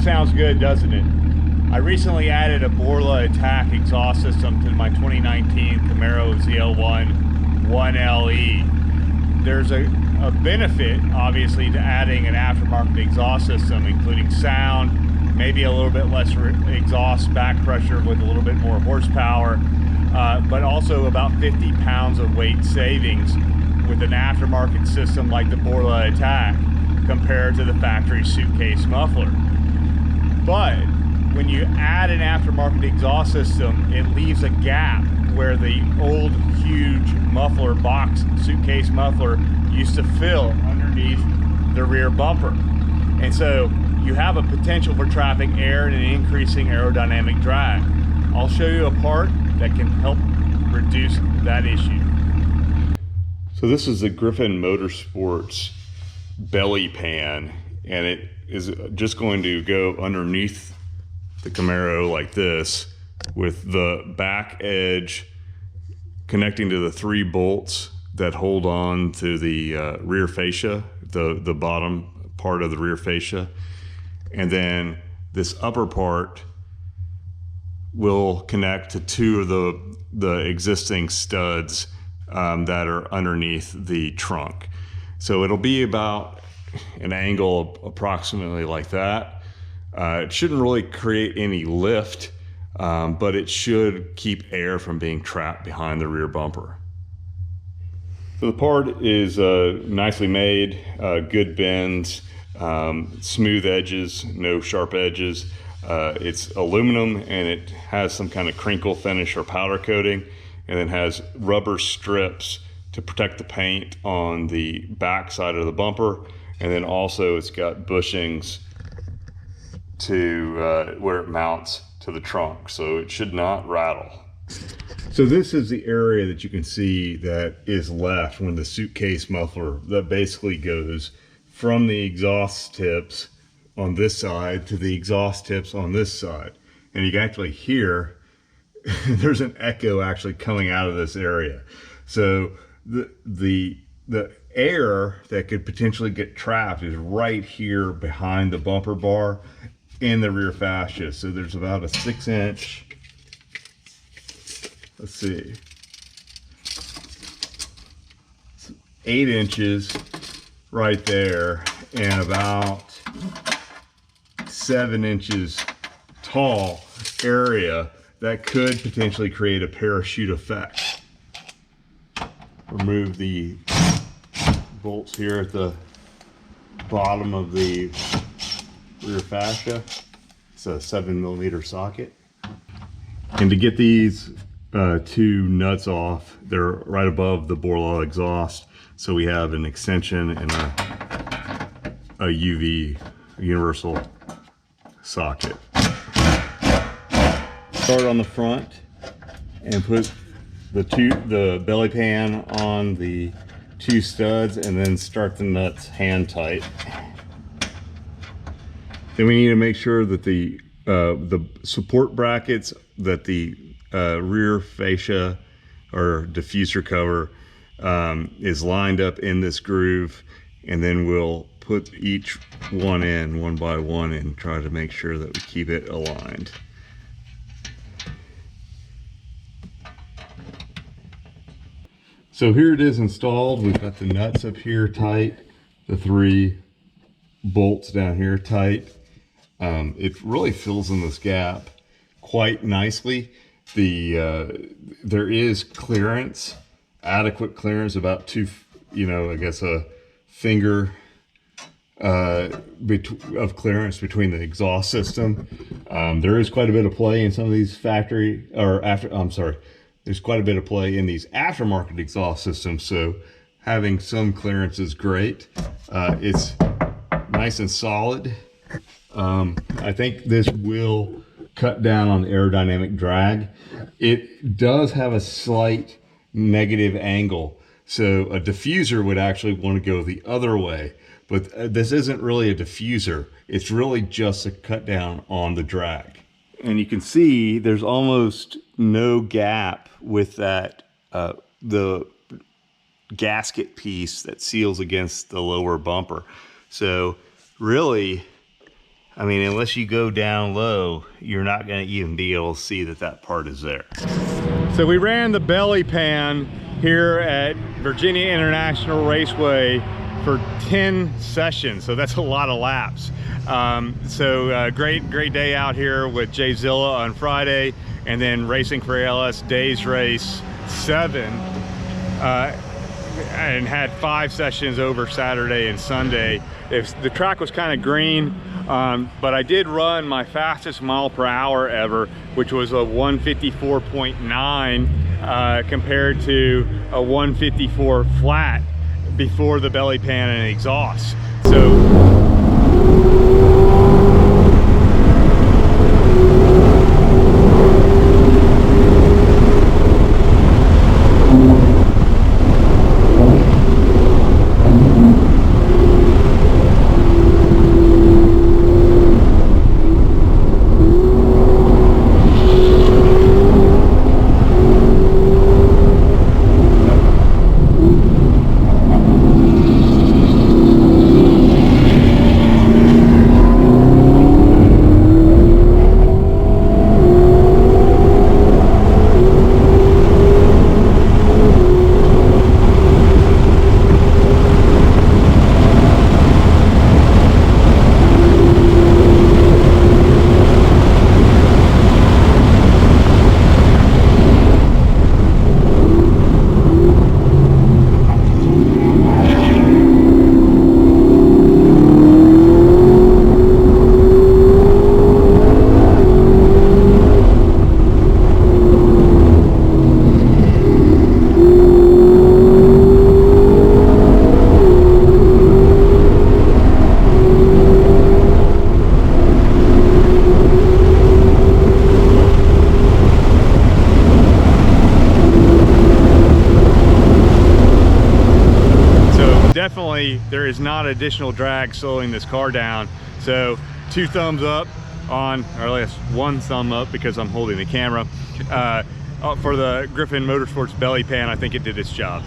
sounds good, doesn't it? I recently added a Borla Atak exhaust system to my 2019 Camaro ZL1 1LE. There's a benefit, obviously, to adding an aftermarket exhaust system, including sound, maybe a little bit less exhaust back pressure with a little bit more horsepower, but also about 50 pounds of weight savings with an aftermarket system like the Borla Atak compared to the factory suitcase muffler. But when you add an aftermarket exhaust system, it leaves a gap where the old huge muffler box suitcase muffler used to fill underneath the rear bumper. And so you have a potential for trapping air and increasing aerodynamic drag. I'll show you a part that can help reduce that issue. So this is the Griffin Motorsports Belly Pan, and it is just going to go underneath the Camaro like this, with the back edge connecting to the 3 bolts that hold on to the rear fascia, the bottom part of the rear fascia. And then this upper part will connect to 2 of the existing studs that are underneath the trunk. So it'll be about an angle approximately like that. It shouldn't really create any lift, but it should keep air from being trapped behind the rear bumper. So the part is nicely made, good bends, smooth edges, no sharp edges. It's aluminum, and it has some kind of crinkle finish or powder coating, and then has rubber strips to protect the paint on the back side of the bumper. And then also it's got bushings to where it mounts to the trunk, so it should not rattle. So this is the area that you can see that is left when the suitcase muffler, that basically goes from the exhaust tips on this side to the exhaust tips on this side. And you can actually hear there's an echo actually coming out of this area. So the air that could potentially get trapped is right here behind the bumper bar in the rear fascia. So there's about a 6-inch, let's see, 8 inches right there, and about 7 inches tall area that could potentially create a parachute effect. Remove the bolts here at the bottom of the rear fascia. It's a 7mm socket. And to get these 2 nuts off, they're right above the Borla exhaust. So we have an extension and a UV, universal socket. Start on the front and put the belly pan on the 2 studs, and then start the nuts hand tight. Then we need to make sure that the support brackets, that the rear fascia or diffuser cover is lined up in this groove, and then we'll put each one in one by one and try to make sure that we keep it aligned. So here it is installed. We've got the nuts up here tight, the 3 bolts down here tight. It really fills in this gap quite nicely. There is clearance, adequate clearance, about 2, I guess a finger of clearance between the exhaust system. There is quite a bit of play in some of these there's quite a bit of play in these aftermarket exhaust systems, so having some clearance is great. It's nice and solid. I think this will cut down on aerodynamic drag. It does have a slight negative angle, so a diffuser would actually want to go the other way, but this isn't really a diffuser. It's really just a cut down on the drag. And you can see there's almost no gap with that, the gasket piece that seals against the lower bumper. So really, I mean, unless you go down low, you're not going to even be able to see that that part is there. So we ran the belly pan here at Virginia International Raceway for 10 sessions, so that's a lot of laps. Great day out here with Jay Zilla on Friday, and then racing for ALS Days Race 7, and had 5 sessions over Saturday and Sunday. The track was kind of green, but I did run my fastest mile per hour ever, which was a 154.9 compared to a 154 flat before the belly pan and exhaust. Definitely there is not additional drag slowing this car down, so 2 thumbs up on, or at least 1 thumb up because I'm holding the camera, for the Griffin Motorsports Belly Pan. I think it did its job.